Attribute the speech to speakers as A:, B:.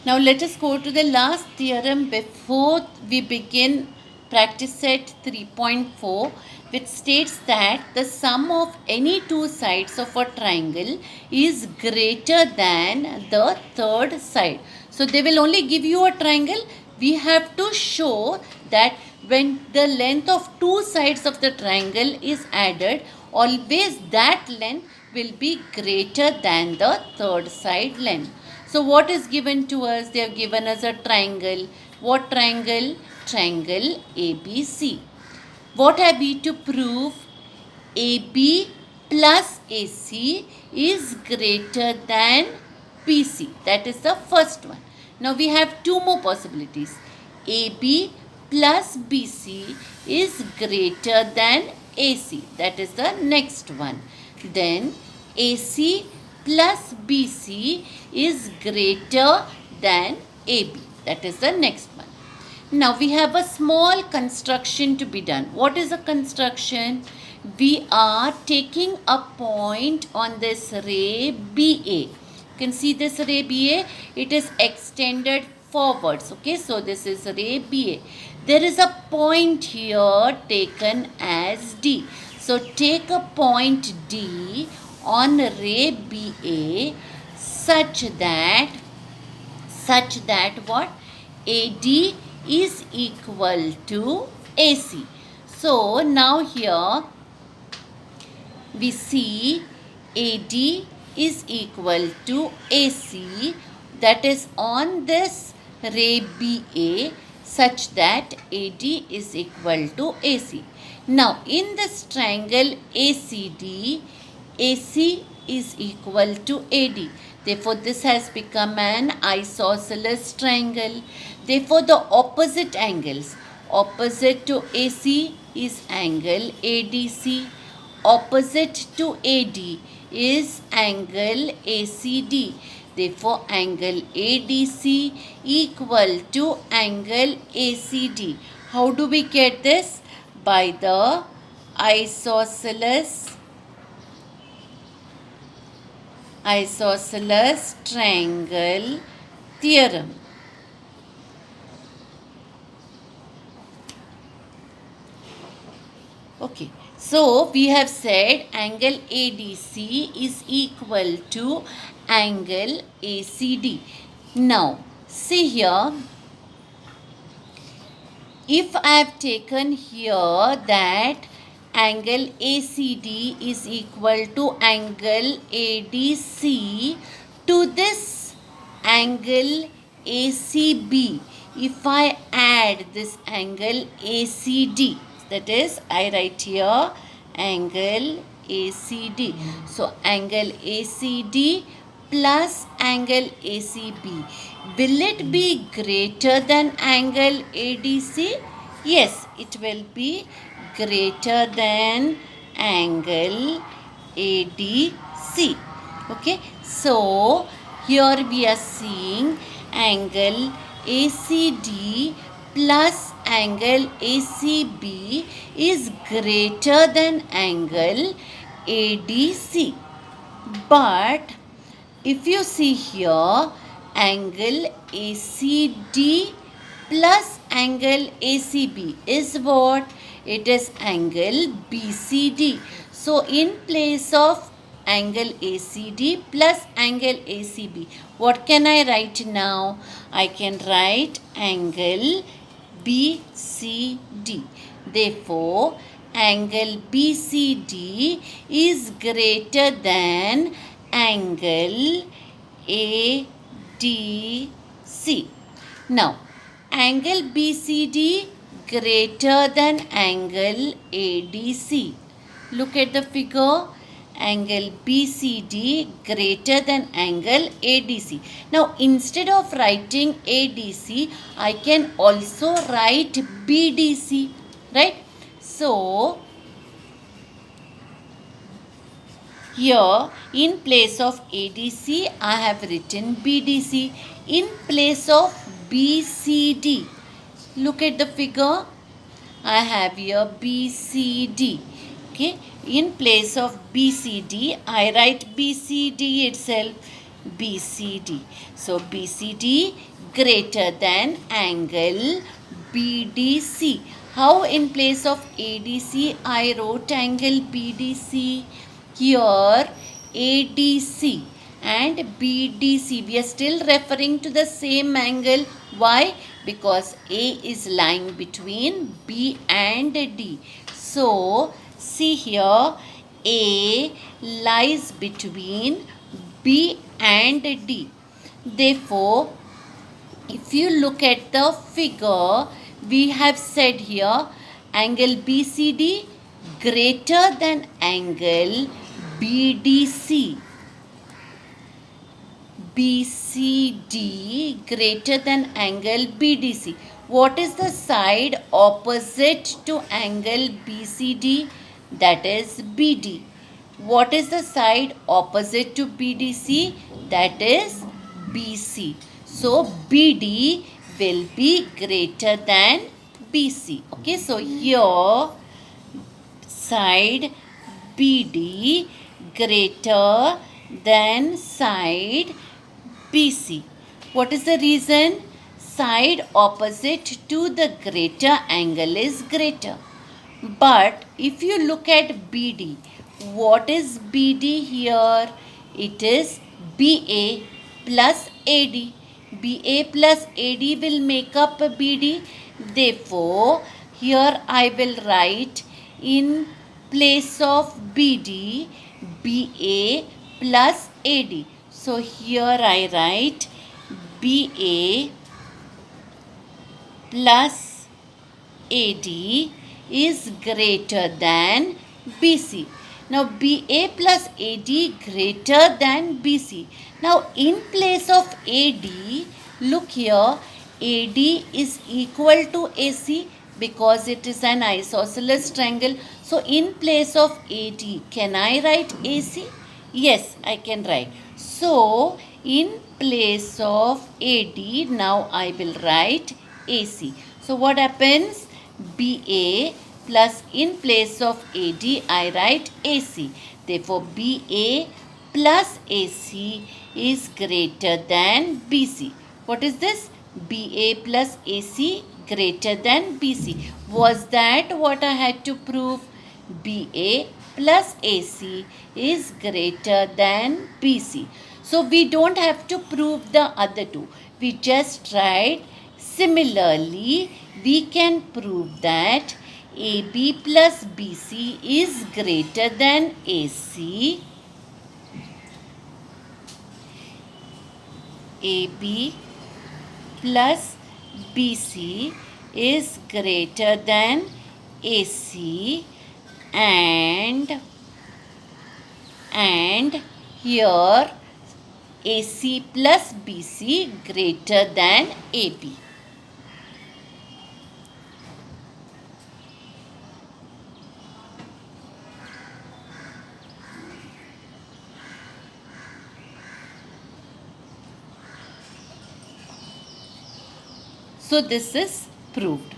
A: Now let us go to the last theorem before we begin practice set 3.4, which states that the sum of any two sides of a triangle is greater than the third side. So they will only give you a triangle. We have to show that when the length of two sides of the triangle is added, always that length will be greater than the third side length. So what is given to us? They have given us a triangle. What triangle? Triangle ABC. What have we to prove? AB plus AC is greater than BC. That is the first one. Now we have two more possibilities. AB plus BC is greater than AC. That is the next one. Then AC plus BC is greater than AB. That is the next one. Now we have a small construction to be done. What is a construction? We are taking a point on this ray BA. You can see this ray BA. It is extended forwards. Okay, so this is ray BA. There is a point here taken as D. So take a point D on ray BA such that what? AD is equal to AC. So now here we see AD is equal to AC, that is on this ray BA such that AD is equal to AC. Now in this triangle ACD, AC is equal to AD. Therefore, this has become an isosceles triangle. Therefore, the opposite angles, opposite to AC is angle ADC. Opposite to AD is angle ACD. Therefore, angle ADC equal to angle ACD. How do we get this? By the isosceles triangle theorem. Okay, so we have said angle ADC is equal to angle ACD. Now, see here, if I have taken here that angle ACD is equal to angle ADC to this angle ACB, if I add this angle ACD, that is I write here angle ACD. So angle ACD plus angle ACB, will it be greater than angle ADC? Yes, it will be greater than angle ADC. Okay, so here we are seeing angle ACD plus angle ACB is greater than angle ADC. But if you see here, angle ACD plus angle ACB is what? It is angle BCD. So in place of angle ACD plus angle ACB, what can I write now? I can write angle BCD. Therefore, angle BCD is greater than angle ADC. Now, angle BCD greater than angle ADC. Look at the figure. Angle BCD greater than angle ADC. Now, instead of writing ADC, I can also write BDC, right? So, here in place of ADC, I have written BDC. In place of BCD, look at the figure. I have here BCD. Okay, in place of BCD, I write BCD itself. BCD. So BCD greater than angle BDC. How in place of ADC I wrote angle BDC? Here ADC and BDC. We are still referring to the same angle. Why? Because A is lying between B and D. So see here, A lies between B and D. Therefore, if you look at the figure, we have said here angle BCD greater than angle BDC. BCD greater than angle BDC. What is the side opposite to angle BCD? That is BD. What is the side opposite to BDC? That is BC. So BD will be greater than BC. Okay, so here side BD greater than side BC. What is the reason? Side opposite to the greater angle is greater. But if you look at BD, what is BD here? It is BA plus AD. BA plus AD will make up BD. Therefore, here I will write in place of BD, BA plus AD. So here I write BA plus AD is greater than BC. Now BA plus AD greater than BC. Now in place of AD, look here, AD is equal to AC because it is an isosceles triangle. So in place of AD, can I write AC? Yes, I can write. So in place of AD, now I will write AC. So what happens? BA plus in place of AD I write AC. Therefore BA plus AC is greater than BC. What is this? BA plus AC greater than BC. Was that what I had to prove? BA plus AC is greater than BC. So we don't have to prove the other two. We just write. Similarly, we can prove that AB plus BC is greater than AC. AB plus BC is greater than AC and here AC plus BC greater than AB. So this is proved.